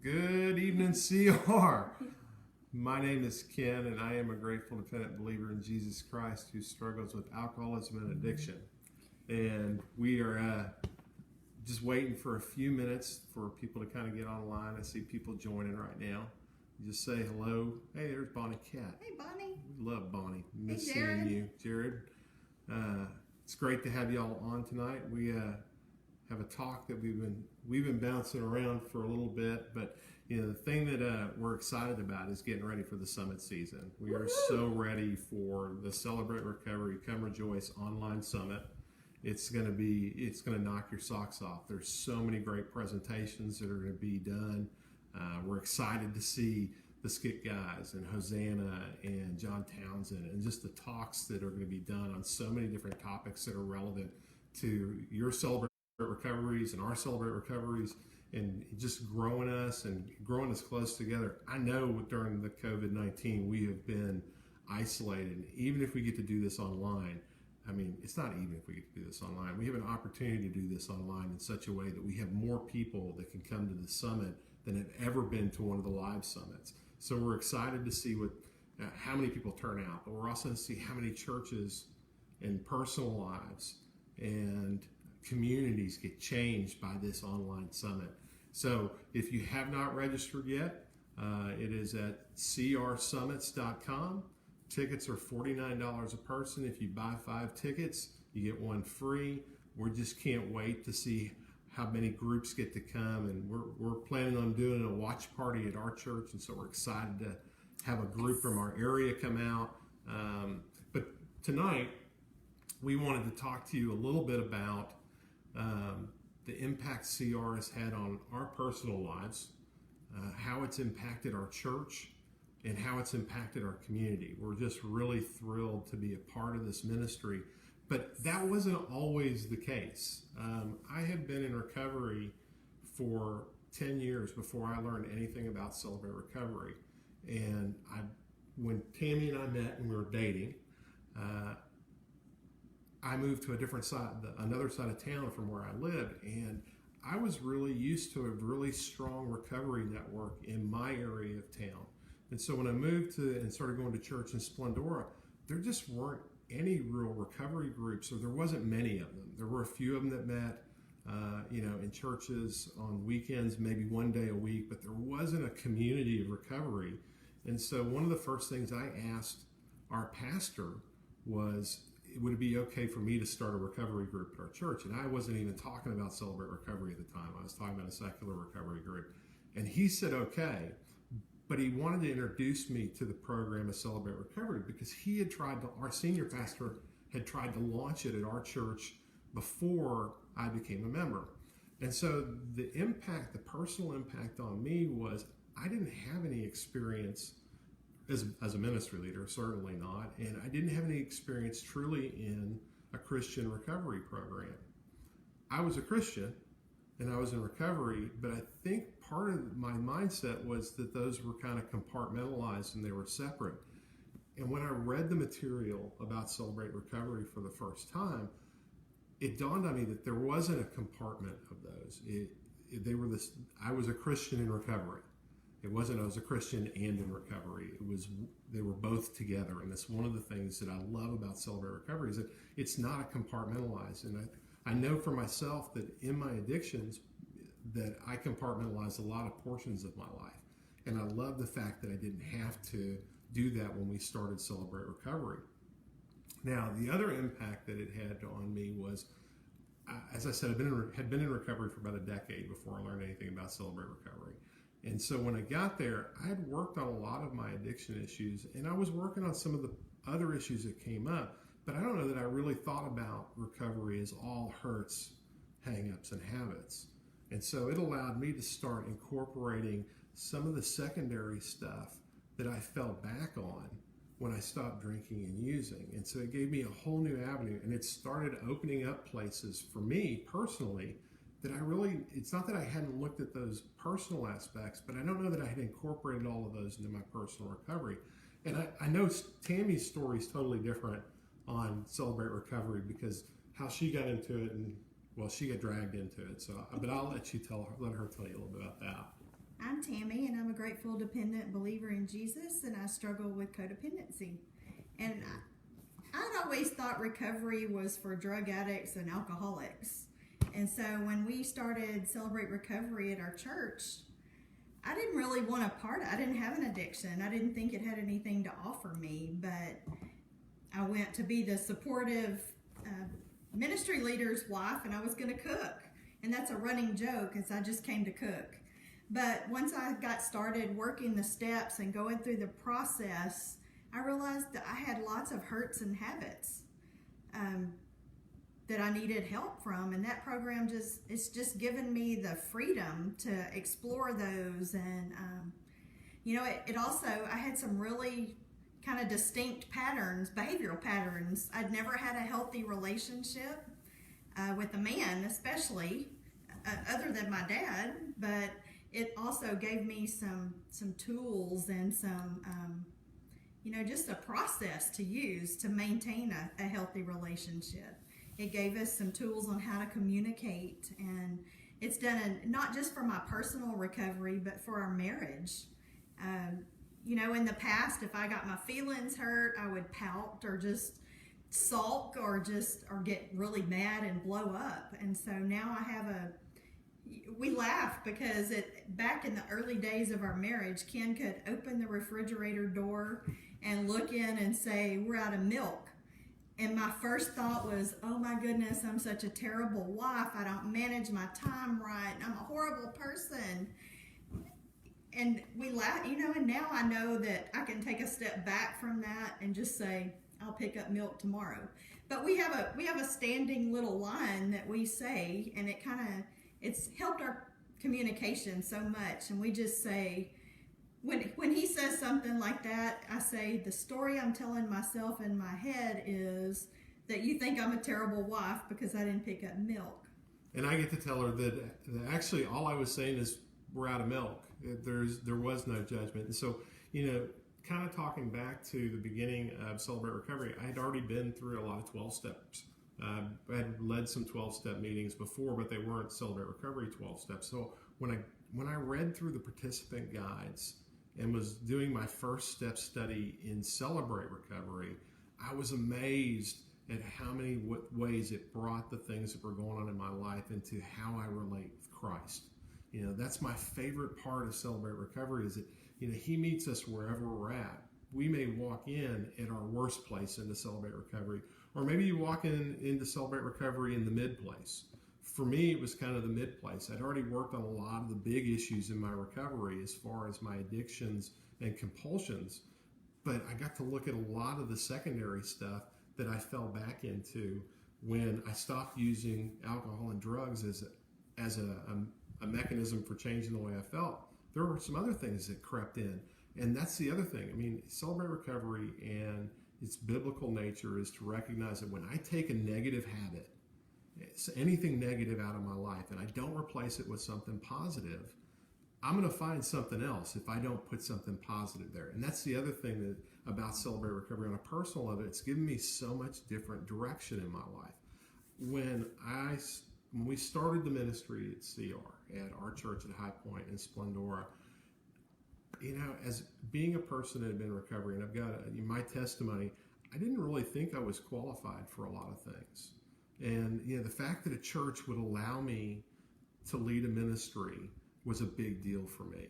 Good evening, CR. My name is Ken, and I am a grateful, dependent believer in Jesus Christ who struggles with alcoholism and addiction. And we are just waiting for a few minutes for people to kind of get online. I see people joining right now. Just say hello. Hey, there's Bonnie Cat. Hey, Bonnie. We love Bonnie. Miss Hey, Jared. seeing you, Jared. It's great to have y'all on tonight. We have a talk that we've been bouncing around for a little bit, but the thing that we're excited about is getting ready for the summit season. We are so ready for the Celebrate Recovery Come Rejoice online summit. It's going to knock your socks off. There's so many great presentations that are going to be done. We're excited to see the Skit Guys and Hosanna and John Townsend and just the talks that are going to be done on so many different topics that are relevant to your Celebrate Recoveries and our Celebrate Recoveries, and just growing us and growing us close together. I know during the COVID-19 we have been isolated. Even if we get to do this online, it's not even if we get to do this online, we have an opportunity to do this online in such a way that we have more people that can come to the summit than have ever been to one of the live summits. So we're excited to see how many people turn out, but we're also to see how many churches and personal lives and communities get changed by this online summit. So if you have not registered yet, it is at crsummits.com. Tickets are $49 a person. If you buy 5 tickets, you get 1 free. We just can't wait to see how many groups get to come, and we're planning on doing a watch party at our church, and so we're excited to have a group from our area come out. But tonight, we wanted to talk to you a little bit about the impact CR has had on our personal lives, how it's impacted our church, and how it's impacted our community. We're just really thrilled to be a part of this ministry, but that wasn't always the case. I had been in recovery for 10 years before I learned anything about Celebrate Recovery, and when Tammy and I met and we were dating, I moved to a different side, another side of town from where I lived, and I was really used to a really strong recovery network in my area of town. And so when I moved to and started going to church in Splendora, there just weren't any real recovery groups, or there wasn't many of them. There were a few of them that met, in churches on weekends, maybe 1 day a week, but there wasn't a community of recovery. And so one of the first things I asked our pastor was, would it be okay for me to start a recovery group at our church? And I wasn't even talking about Celebrate Recovery at the time. I was talking about a secular recovery group. And he said, okay, but he wanted to introduce me to the program of Celebrate Recovery because our senior pastor had tried to launch it at our church before I became a member. And so the personal impact on me was I didn't have any experience as a ministry leader, certainly not, and I didn't have any experience truly in a Christian recovery program. I was a Christian and I was in recovery, but I think part of my mindset was that those were kind of compartmentalized and they were separate. And when I read the material about Celebrate Recovery for the first time, it dawned on me that there wasn't a compartment of those. I was a Christian in recovery. It wasn't I was a Christian and in recovery. They were both together. And that's one of the things that I love about Celebrate Recovery is that it's not a compartmentalized. And I know for myself that in my addictions that I compartmentalized a lot of portions of my life. And I love the fact that I didn't have to do that when we started Celebrate Recovery. Now, the other impact that it had on me was, as I said, I had been in recovery for about a decade before I learned anything about Celebrate Recovery. And so when I got there, I had worked on a lot of my addiction issues, and I was working on some of the other issues that came up, but I don't know that I really thought about recovery as all hurts, hang-ups, and habits. And so it allowed me to start incorporating some of the secondary stuff that I fell back on when I stopped drinking and using. And so it gave me a whole new avenue, and it started opening up places for me personally that it's not that I hadn't looked at those personal aspects, but I don't know that I had incorporated all of those into my personal recovery. And I know Tammy's story is totally different on Celebrate Recovery because how she got into it, and she got dragged into it. So, but I'll let her tell you a little bit about that. I'm Tammy, and I'm a grateful, dependent believer in Jesus, and I struggle with codependency. And I'd always thought recovery was for drug addicts and alcoholics. And so when we started Celebrate Recovery at our church, I didn't really want a part of it. I didn't have an addiction. I didn't think it had anything to offer me, but I went to be the supportive ministry leader's wife, and I was going to cook. And that's a running joke, as I just came to cook. But once I got started working the steps and going through the process, I realized that I had lots of hurts and habits that I needed help from. And that program it's just given me the freedom to explore those. And, it also, I had some really kind of distinct patterns, behavioral patterns. I'd never had a healthy relationship with a man, especially, other than my dad, but it also gave me some tools and some, just a process to use to maintain a healthy relationship. It gave us some tools on how to communicate, and it's done not just for my personal recovery, but for our marriage. In the past, if I got my feelings hurt, I would pout or just sulk or get really mad and blow up. And so now we laugh because back in the early days of our marriage, Ken could open the refrigerator door and look in and say, "We're out of milk." And my first thought was, "Oh my goodness, I'm such a terrible wife. I don't manage my time right. I'm a horrible person." And we laugh, and now I know that I can take a step back from that and just say, "I'll pick up milk tomorrow." But we have a standing little line that we say, and it's helped our communication so much. And we just say, when he says something like that, I say, "The story I'm telling myself in my head is that you think I'm a terrible wife because I didn't pick up milk." And I get to tell her that actually all I was saying is we're out of milk. There was no judgment. And so, kind of talking back to the beginning of Celebrate Recovery, I had already been through a lot of 12 steps. I had led some 12-step meetings before, but they weren't Celebrate Recovery 12 steps. So when I read through the participant guides and was doing my first step study in Celebrate Recovery, I was amazed at how many ways it brought the things that were going on in my life into how I relate with Christ. That's my favorite part of Celebrate Recovery is that, he meets us wherever we're at. We may walk in at our worst place into Celebrate Recovery, or maybe you walk into Celebrate Recovery in the mid place. For me, it was kind of the mid place. I'd already worked on a lot of the big issues in my recovery as far as my addictions and compulsions, but I got to look at a lot of the secondary stuff that I fell back into when I stopped using alcohol and drugs as a mechanism for changing the way I felt. There were some other things that crept in, and that's the other thing. I mean, Celebrate Recovery and its biblical nature is to recognize that when I take a negative habit, it's anything negative out of my life, and I don't replace it with something positive, I'm going to find something else if I don't put something positive there. And that's the other thing about Celebrate Recovery on a personal level. It's given me so much different direction in my life. When we started the ministry at CR, at our church at High Point in Splendora, as being a person that had been in recovery, and I've got my testimony, I didn't really think I was qualified for a lot of things. And, the fact that a church would allow me to lead a ministry was a big deal for me.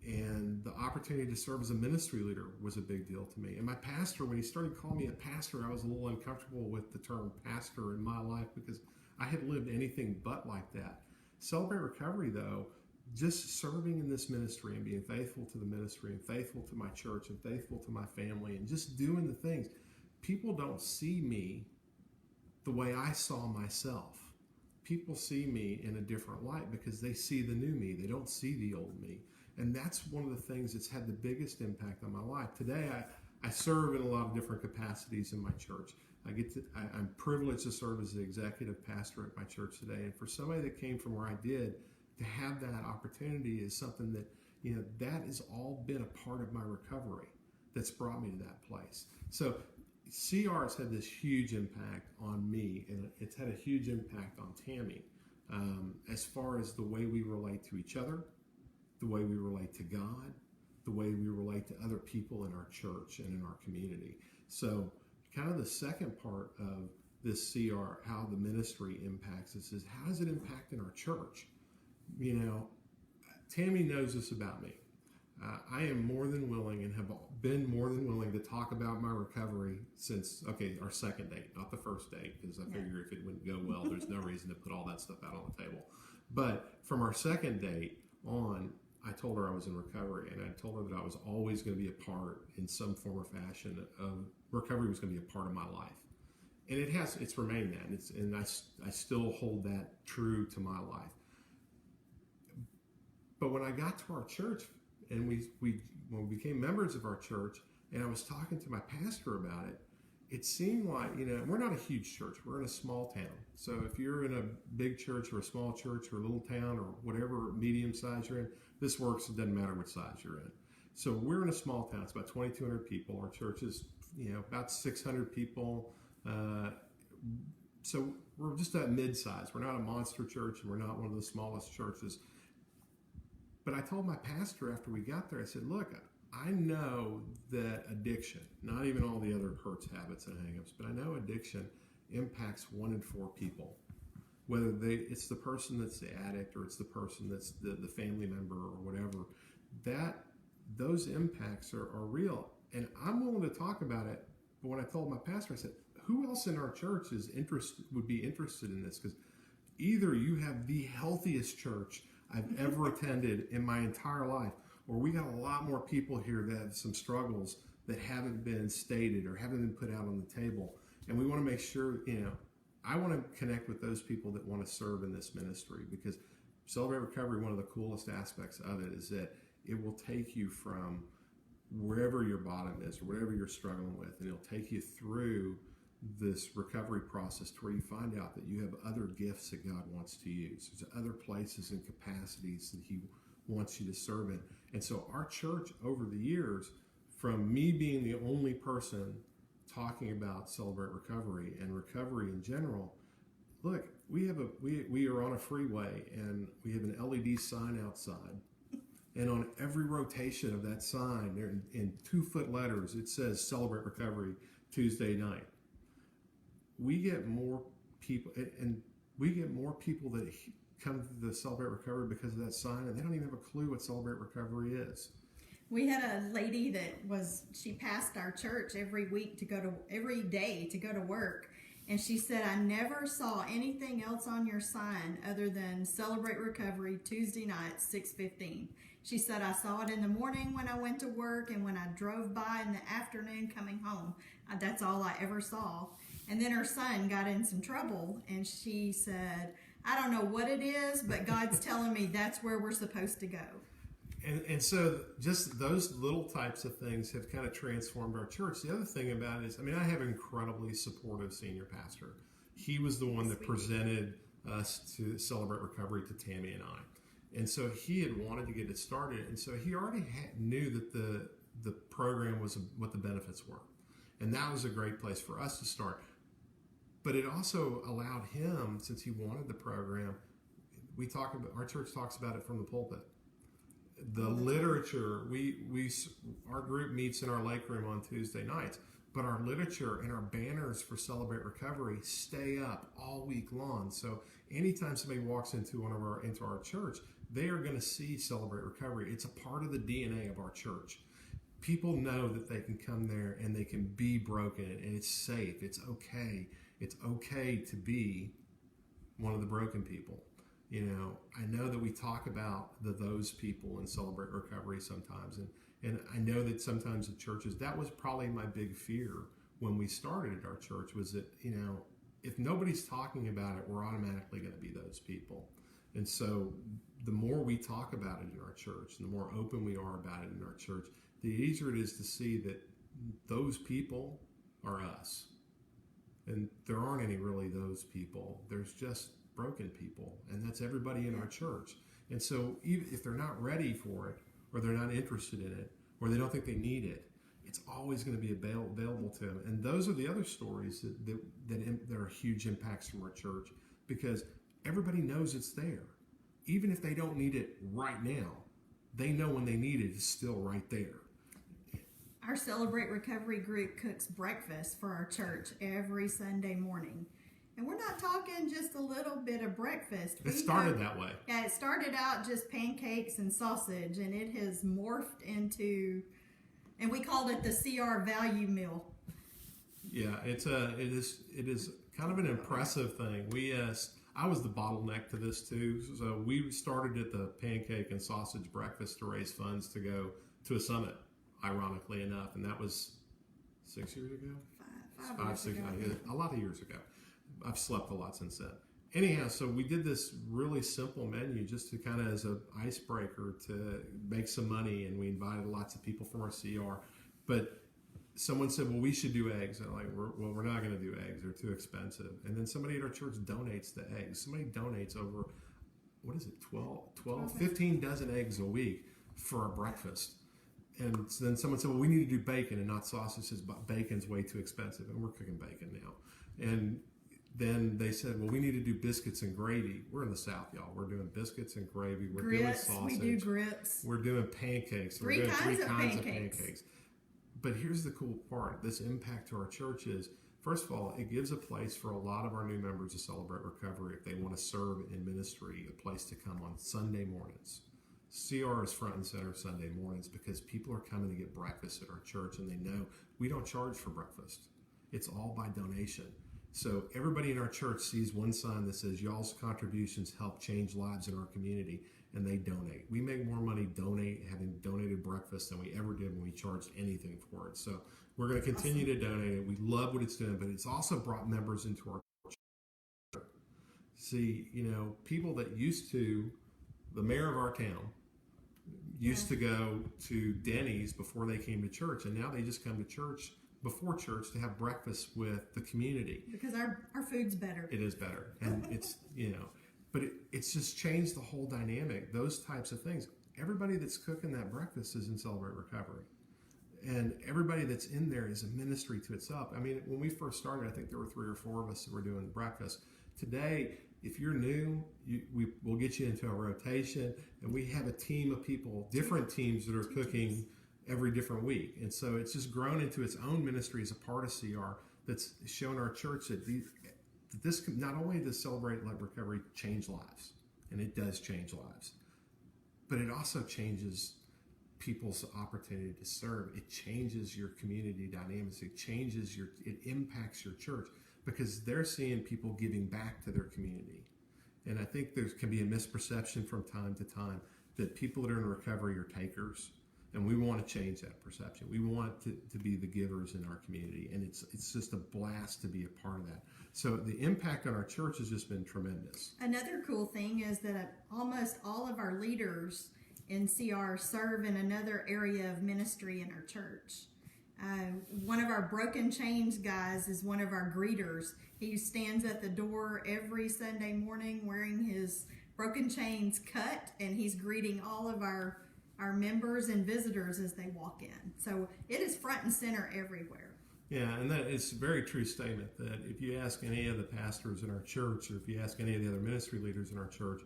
And the opportunity to serve as a ministry leader was a big deal to me. And my pastor, when he started calling me a pastor, I was a little uncomfortable with the term pastor in my life because I had lived anything but like that. Celebrate Recovery, though, just serving in this ministry and being faithful to the ministry and faithful to my church and faithful to my family and just doing the things. People don't see me the way I saw myself. People see me in a different light because they see the new me. They don't see the old me. And that's one of the things that's had the biggest impact on my life. Today, I serve in a lot of different capacities in my church. I'm privileged to serve as the executive pastor at my church today. And for somebody that came from where I did, to have that opportunity is something that, that has all been a part of my recovery that's brought me to that place. So CR has had this huge impact on me, and it's had a huge impact on Tammy as far as the way we relate to each other, the way we relate to God, the way we relate to other people in our church and in our community. So kind of the second part of this CR, how the ministry impacts us, is how does it impact in our church? You know, Tammy knows this about me. I am more than willing and have been more than willing to talk about my recovery since, our second date, not the first date, because I figure if it wouldn't go well, there's no reason to put all that stuff out on the table. But from our second date on, I told her I was in recovery, and I told her that I was always going to be a part in some form or fashion of recovery was going to be a part of my life. And it's remained that, and I still hold that true to my life. But when I got to our church, and when we became members of our church, and I was talking to my pastor about it, it seemed like, we're not a huge church. We're in a small town. So if you're in a big church or a small church or a little town or whatever medium size you're in, this works. It doesn't matter what size you're in. So we're in a small town. It's about 2,200 people. Our church is, about 600 people. So we're just a mid-size. We're not a monster church, and we're not one of the smallest churches. But I told my pastor after we got there, I said, look, I know that addiction, not even all the other hurts, habits, and hang-ups, but I know addiction impacts 1 in 4 people. Whether it's the person that's the addict or it's the person that's the family member or whatever, those impacts are real. And I'm willing to talk about it. But when I told my pastor, I said, who else in our church would be interested in this? Because either you have the healthiest church I've ever attended in my entire life, or we got a lot more people here that have some struggles that haven't been stated or haven't been put out on the table. And we want to make sure, I want to connect with those people that want to serve in this ministry, because Celebrate Recovery, one of the coolest aspects of it is that it will take you from wherever your bottom is or whatever you're struggling with, and it'll take you through this recovery process to where you find out that you have other gifts that God wants to use. There's other places and capacities that He wants you to serve in. And so our church over the years, from me being the only person talking about Celebrate Recovery and recovery in general, look, we are on a freeway and we have an LED sign outside. And on every rotation of that sign, there in 2-foot letters, it says Celebrate Recovery Tuesday night. We get more people, and we get more people that come to the Celebrate Recovery because of that sign, and they don't even have a clue what Celebrate Recovery is. We had a lady she passed our church every day to go to work. And she said, I never saw anything else on your sign other than Celebrate Recovery Tuesday night, 6:15. She said, I saw it in the morning when I went to work, and when I drove by in the afternoon coming home. That's all I ever saw. And then her son got in some trouble, and she said, I don't know what it is, but God's telling me that's where we're supposed to go. And so just those little types of things have kind of transformed our church. The other thing about it is, I have an incredibly supportive senior pastor. He was the one that presented us to Celebrate Recovery to Tammy and I. And so he had wanted to get it started. And so he already knew that the program was what the benefits were. And that was a great place for us to start. But it also allowed him, since he wanted the program, our church talks about it from the pulpit. The literature, our group meets in our lake room on Tuesday nights, but our literature and our banners for Celebrate Recovery stay up all week long. So anytime somebody walks into our church, they are going to see Celebrate Recovery. It's a part of the DNA of our church. People know that they can come there and they can be broken, and it's safe. It's okay. It's okay to be one of the broken people. I know that we talk about those people and Celebrate Recovery sometimes, and I know that sometimes at churches, that was probably my big fear when we started at our church, was that, if nobody's talking about it, we're automatically going to be those people. And so the more we talk about it in our church, and the more open we are about it in our church, the easier it is to see that those people are us. And there aren't any really those people. There's just broken people, and that's everybody in our church. And so if they're not ready for it, or they're not interested in it, or they don't think they need it, it's always going to be available to them. And those are the other stories that are huge impacts from our church, because everybody knows it's there. Even if they don't need it right now, they know when they need it, it's still right there. Our Celebrate Recovery group cooks breakfast for our church every Sunday morning. And we're not talking just a little bit of breakfast. It started that way. Yeah, it started out just pancakes and sausage, and it has morphed into, and we called it the CR value meal. Yeah, it is kind of an impressive thing. I was the bottleneck to this too. So we started at the pancake and sausage breakfast to raise funds to go to a summit, ironically enough, and that was 6 years ago. Five years ago. A lot of years ago. I've slept a lot since then. Anyhow, so we did this really simple menu just to kind of as an icebreaker to make some money, and we invited lots of people from our CR. But someone said, well, we should do eggs. And I'm like, we're not going to do eggs. They're too expensive. And then somebody at our church donates the eggs. Somebody donates over, 15 dozen eggs a week for our breakfast. And so then someone said, well, we need to do bacon and not sausages, but bacon's way too expensive. And we're cooking bacon now. And then they said, well, we need to do biscuits and gravy. We're in the South, y'all. We're doing biscuits and gravy. We're doing sausage. We do grits. We're doing pancakes. We're doing three kinds of pancakes. But here's the cool part. This impact to our church is, first of all, it gives a place for a lot of our new members to celebrate recovery if they want to serve in ministry, a place to come on Sunday mornings. CR is front and center Sunday mornings because people are coming to get breakfast at our church, and they know we don't charge for breakfast. It's all by donation. So everybody in our church sees one sign that says, y'all's contributions help change lives in our community, and they donate. We make more money having donated breakfast than we ever did when we charged anything for it. So we're going to continue to donate it. We love what it's doing, but it's also brought members into our church. See, people that the mayor of our town used to go to Denny's before they came to church, and now they just come to church before church to have breakfast with the community. Because our food's better. It is better. And it's, but it's just changed the whole dynamic, those types of things. Everybody that's cooking that breakfast is in Celebrate Recovery. And everybody that's in there is a ministry to itself. I mean, when we first started, I think there were 3 or 4 of us that were doing the breakfast. Today, if you're new, we'll get you into a rotation, and we have a team of people, different teams that are cooking every different week. And so it's just grown into its own ministry as a part of CR that's shown our church that this not only does Celebrate Recovery change lives, and it does change lives, but it also changes people's opportunity to serve. It changes your community dynamics. It impacts your church because they're seeing people giving back to their community. And I think there can be a misperception from time to time that people that are in recovery are takers. And we want to change that perception. We want to be the givers in our community. And it's just a blast to be a part of that. So the impact on our church has just been tremendous. Another cool thing is that almost all of our leaders in CR serve in another area of ministry in our church. One of our Broken Chains guys is one of our greeters. He stands at the door every Sunday morning wearing his Broken Chains cut, and he's greeting all of our members and visitors as they walk in. So it is front and center everywhere. Yeah, and that is a very true statement that if you ask any of the pastors in our church, or if you ask any of the other ministry leaders in our church,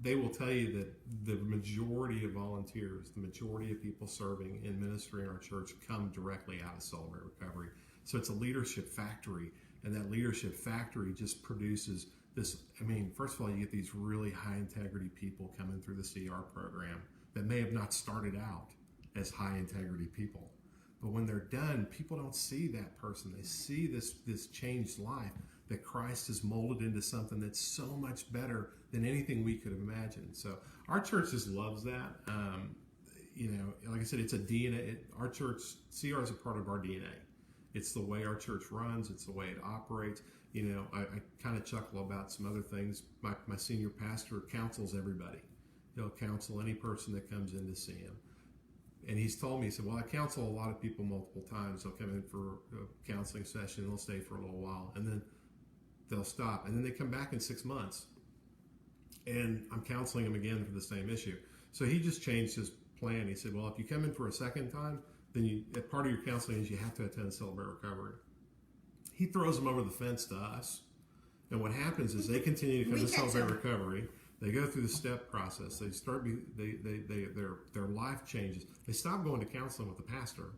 they will tell you that the majority of volunteers, the majority of people serving in ministry in our church come directly out of Celebrate Recovery. So it's a leadership factory, and that leadership factory just produces this. I mean, first of all, you get these really high integrity people coming through the CR program that may have not started out as high integrity people. But when they're done, people don't see that person. They see this changed life that Christ has molded into something that's so much better than anything we could have imagined. So our church just loves that. Like I said, it's a DNA. Our church, CR is a part of our DNA. It's the way our church runs. It's the way it operates. I kind of chuckle about some other things. My senior pastor counsels everybody. He'll counsel any person that comes in to see him. And he's told me, he said, well, I counsel a lot of people multiple times. They'll come in for a counseling session, they'll stay for a little while, and then they'll stop. And then they come back in 6 months. And I'm counseling them again for the same issue. So he just changed his plan. He said, well, if you come in for a second time, then part of your counseling is you have to attend Celebrate Recovery. He throws them over the fence to us. And what happens is they continue to come to Celebrate Recovery. They go through the step process. They start. Their life changes. They stop going to counseling with the pastor,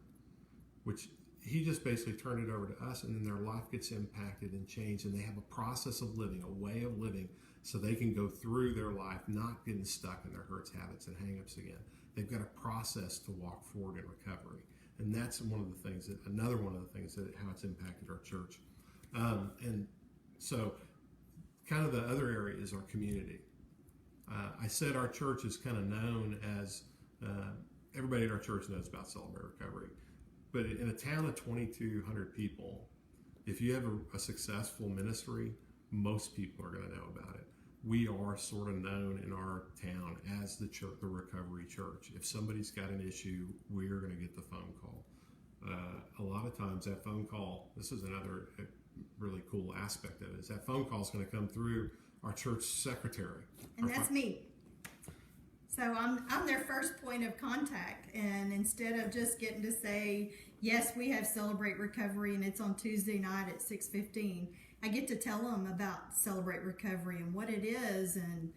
which he just basically turned it over to us, and then their life gets impacted and changed, and they have a process of living, a way of living, so they can go through their life not getting stuck in their hurts, habits, and hang-ups again. They've got a process to walk forward in recovery, and that's another one of the things that how it's impacted our church. And so, kind of the other area is our community. I said our church is kind of known as everybody at our church knows about Celebrate Recovery. But in a town of 2,200 people, if you have a successful ministry, most people are going to know about it. We are sort of known in our town as the church, the recovery church. If somebody's got an issue, we're going to get the phone call. A lot of times that phone call, this is another really cool aspect of it, is that phone call is going to come through our church secretary. And that's me. So I'm their first point of contact, and instead of just getting to say, yes, we have Celebrate Recovery and it's on Tuesday night at 6:15, I get to tell them about Celebrate Recovery and what it is, and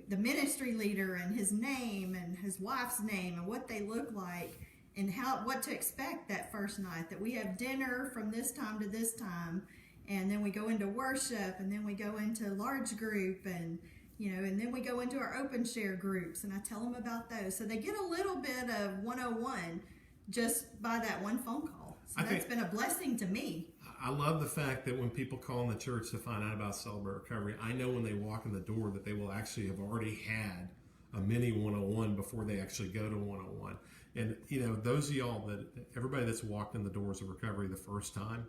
the ministry leader and his name and his wife's name and what they look like, and what to expect that first night, that we have dinner from this time to this time, and then we go into worship, and then we go into large group, and then we go into our open share groups, and I tell them about those. So they get a little bit of 101 just by that one phone call. So that's been a blessing to me. I love the fact that when people call in the church to find out about Celebrate Recovery, I know when they walk in the door that they will actually have already had a mini 101 before they actually go to 101. And, those of y'all everybody that's walked in the doors of recovery the first time,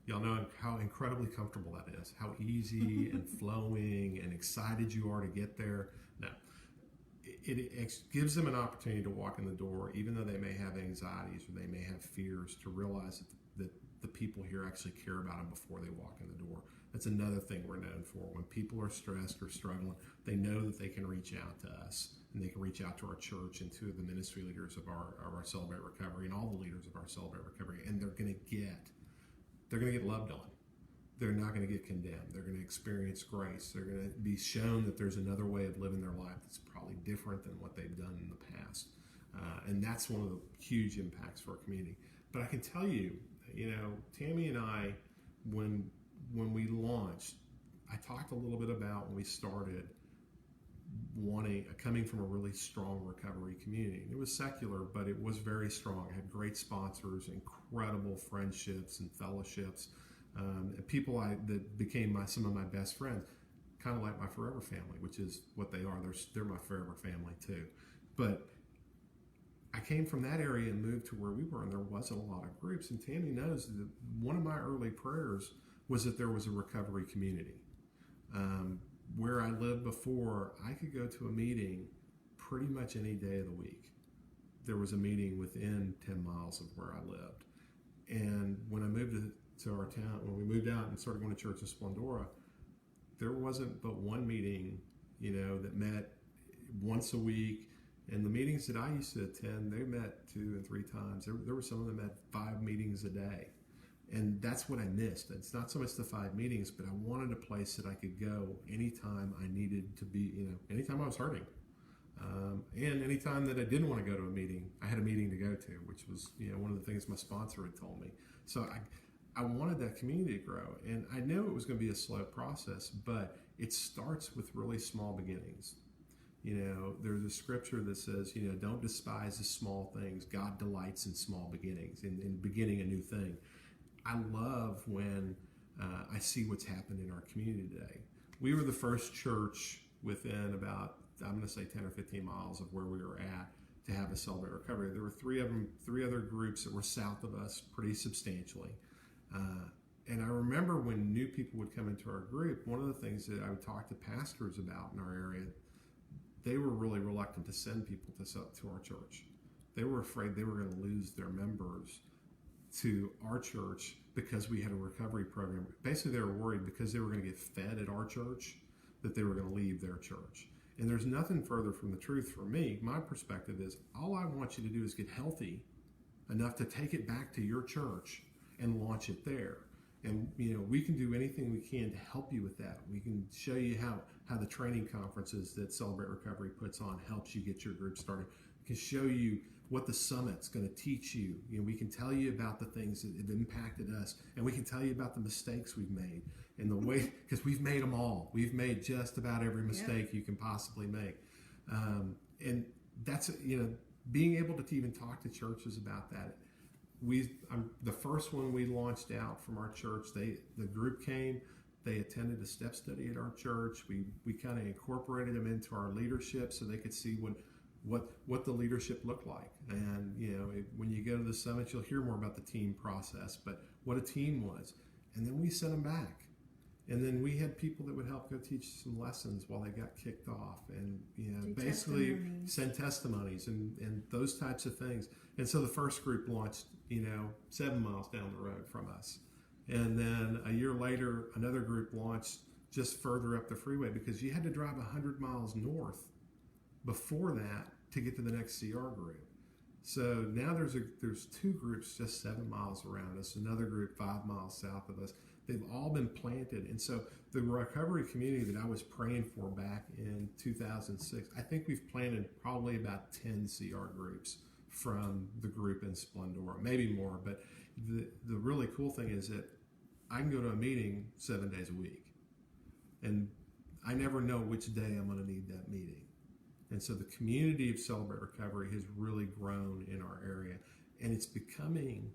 y'all know how incredibly comfortable that is, how easy and flowing and excited you are to get there. No, it gives them an opportunity to walk in the door, even though they may have anxieties or they may have fears, to realize that the people here actually care about them before they walk in the door. That's another thing we're known for. When people are stressed or struggling, they know that they can reach out to us, and they can reach out to our church and to the ministry leaders of our Celebrate Recovery and all the leaders of our Celebrate Recovery, and they're going to get loved on. They're not going to get condemned. They're going to experience grace. They're going to be shown that there's another way of living their life that's probably different than what they've done in the past. And that's one of the huge impacts for our community. But I can tell you, Tammy and I, when we launched, I talked a little bit about when we started coming from a really strong recovery community. It was secular, but it was very strong. It had great sponsors, incredible friendships and fellowships, and people that became some of my best friends, kind of like my forever family, which is what they are. They're my forever family too. But I came from that area and moved to where we were, and there wasn't a lot of groups. And Tammy knows that one of my early prayers was that there was a recovery community. Where I lived before, I could go to a meeting pretty much any day of the week. There was a meeting within 10 miles of where I lived. And when I moved to our town, when we moved out and started going to church in Splendora, there wasn't but one meeting, that met once a week. And the meetings that I used to attend, they met 2 and 3 times. There were some of them that had 5 meetings a day. And that's what I missed. It's not so much the 5 meetings, but I wanted a place that I could go anytime I needed to be, anytime I was hurting. And anytime that I didn't want to go to a meeting, I had a meeting to go to, which was, one of the things my sponsor had told me. So I wanted that community to grow. And I knew it was going to be a slow process, but it starts with really small beginnings. There's a scripture that says, don't despise the small things. God delights in small beginnings, in beginning a new thing. I love when I see what's happened in our community today. We were the first church within about, I'm going to say 10 or 15 miles of where we were at to have a Celebrate Recovery. There were 3 other groups that were south of us pretty substantially. And I remember when new people would come into our group, one of the things that I would talk to pastors about in our area, they were really reluctant to send people to our church. They were afraid they were going to lose their members to our church because we had a recovery program. Basically, they were worried because they were going to get fed at our church that they were going to leave their church. And there's nothing further from the truth for me. My perspective is all I want you to do is get healthy enough to take it back to your church and launch it there. And we can do anything we can to help you with that. We can show you how the training conferences that Celebrate Recovery puts on helps you get your group started. We can show you what the summit's going to teach you. We can tell you about the things that have impacted us, and we can tell you about the mistakes we've made and the way, because we've made them all. We've made just about every mistake you can possibly make, and that's being able to even talk to churches about that. The first one we launched out from our church, the group came, they attended a step study at our church. We kind of incorporated them into our leadership so they could see what the leadership looked like. And when you go to the summit, you'll hear more about the team process, but what a team was. And then we sent them back. And then we had people that would help go teach some lessons while they got kicked off, and basically send testimonies and those types of things. And so the first group launched 7 miles down the road from us, and then a year later another group launched just further up the freeway, because you had to drive 100 miles north before that to get to the next CR group. So now there's 2 groups just 7 miles around us, another group 5 miles south of us. They've all been planted. And so the recovery community that I was praying for back in 2006, I think we've planted probably about 10 CR groups from the group in Splendora, maybe more. But the really cool thing is that I can go to a meeting 7 days a week, and I never know which day I'm going to need that meeting. And so the community of Celebrate Recovery has really grown in our area, and it's becoming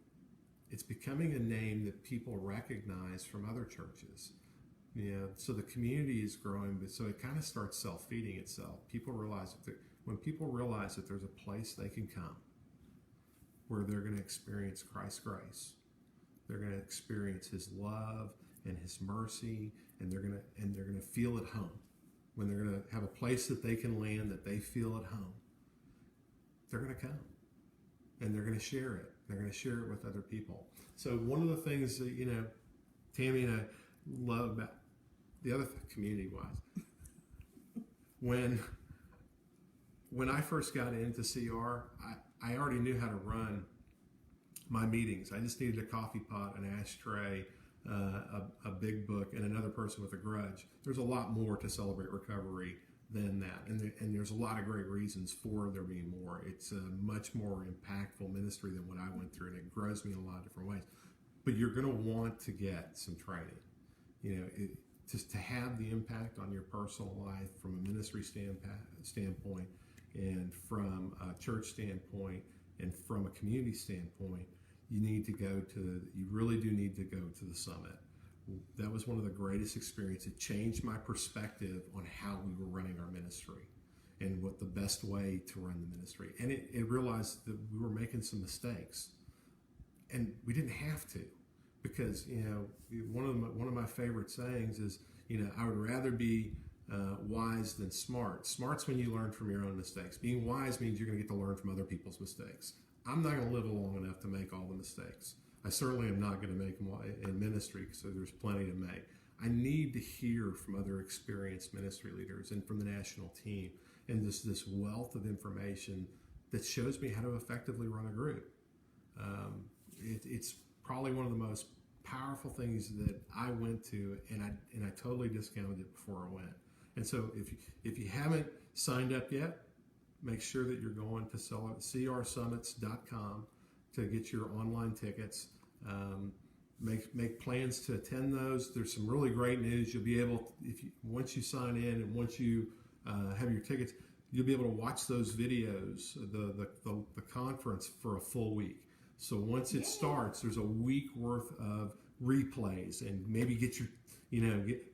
a name that people recognize from other churches. So the community is growing, but so it kind of starts self-feeding itself. When people realize that there's a place they can come where they're going to experience Christ's grace, they're going to experience His love and His mercy, and they're going to feel at home. When they're going to have a place that they can land, that they feel at home, they're going to come, and they're going to share it. They're going to share it with other people. So one of the things that Tammy and I love about the other community-wise, when I first got into CR, I already knew how to run my meetings. I just needed a coffee pot, an ashtray, a big book, and another person with a grudge. There's a lot more to Celebrate Recovery than that, and there's a lot of great reasons for there being more. It's a much more impactful ministry than what I went through, and it grows me in a lot of different ways. But you're going to want to get some training, just to have the impact on your personal life from a ministry standpoint, and from a church standpoint, and from a community standpoint. You really do need to go to the summit. That was one of the greatest experiences. It changed my perspective on how we were running our ministry and what the best way to run the ministry. And it realized that we were making some mistakes, and we didn't have to, because one of my favorite sayings is I would rather be wise than smart. Smart's when you learn from your own mistakes. Being wise means you're going to get to learn from other people's mistakes. I'm not going to live long enough to make all the mistakes. I certainly am not going to make them in ministry, so there's plenty to make. I need to hear from other experienced ministry leaders and from the national team, and this wealth of information that shows me how to effectively run a group. It's probably one of the most powerful things that I went to, and I totally discounted it before I went. And so if you haven't signed up yet, make sure that you're going to crsummits.com to get your online tickets. Make plans to attend those. There's some really great news. You'll be able, once you sign in and once you have your tickets, you'll be able to watch those videos, the conference for a full week. So once it starts, there's a week worth of replays, and maybe get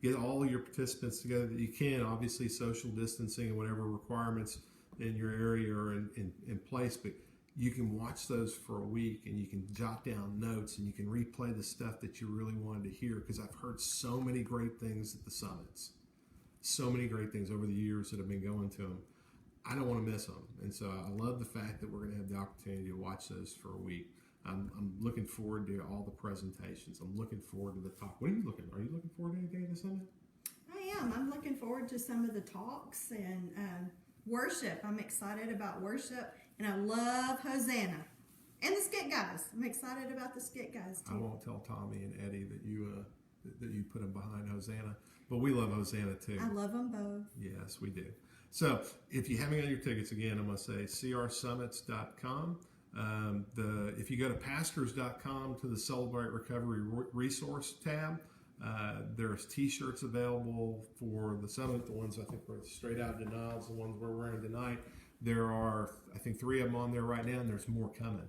get all your participants together that you can. Obviously, social distancing and whatever requirements in your area are in place, but you can watch those for a week, and you can jot down notes, and you can replay the stuff that you really wanted to hear, because I've heard so many great things at the summits, so many great things over the years that have been going to them. I don't want to miss them, and so I love the fact that we're going to have the opportunity to watch those for a week. I'm looking forward to all the presentations. I'm looking forward to the talk. Are you looking forward to anything at the summit? I am. I'm looking forward to some of the talks and worship. I'm excited about worship, and I love Hosanna. And the skit guys. I'm excited about the skit guys too. I won't tell Tommy and Eddie that you put them behind Hosanna, but we love Hosanna too. I love them both. Yes, we do. So if you haven't got your tickets, again, I'm going to say crsummits.com. If you go to pastors.com to the Celebrate Recovery Resource tab, there's T-shirts available for the summit. The ones I think were straight out of denials, the ones we're wearing tonight. There are, I think, 3 of them on there right now, and there's more coming.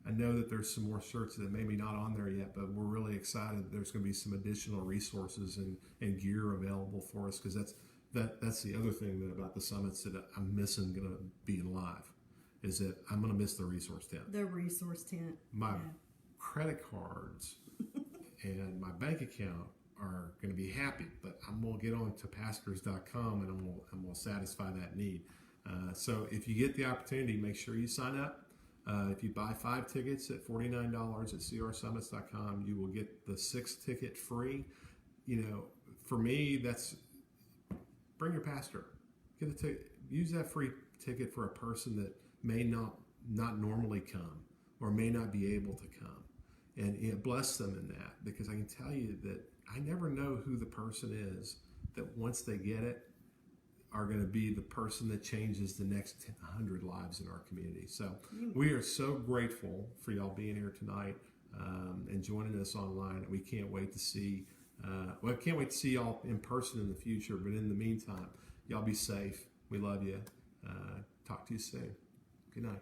I know that there's some more shirts that maybe not on there yet, but we're really excited. There's going to be some additional resources and gear available for us, because that's the other thing about the summits that I'm missing going to be live, is that I'm going to miss the resource tent. The resource tent. My credit cards and my bank account are going to be happy, but I'm going to get on to pastors.com and I'm going to satisfy that need. So if you get the opportunity, make sure you sign up. If you buy 5 tickets at $49 at crsummits.com, you will get the 6th ticket free. You know, for me, that's bring your pastor. Get a ticket. Use that free ticket for a person that may not normally come or may not be able to come, and bless them in that, because I can tell you that I never know who the person is that once they get it are going to be the person that changes the next 100 lives in our community. So we are so grateful for y'all being here tonight and joining us online. We can't wait to see can't wait to see y'all in person in the future. But in the meantime, y'all be safe. We love you. Talk to you soon. Good night.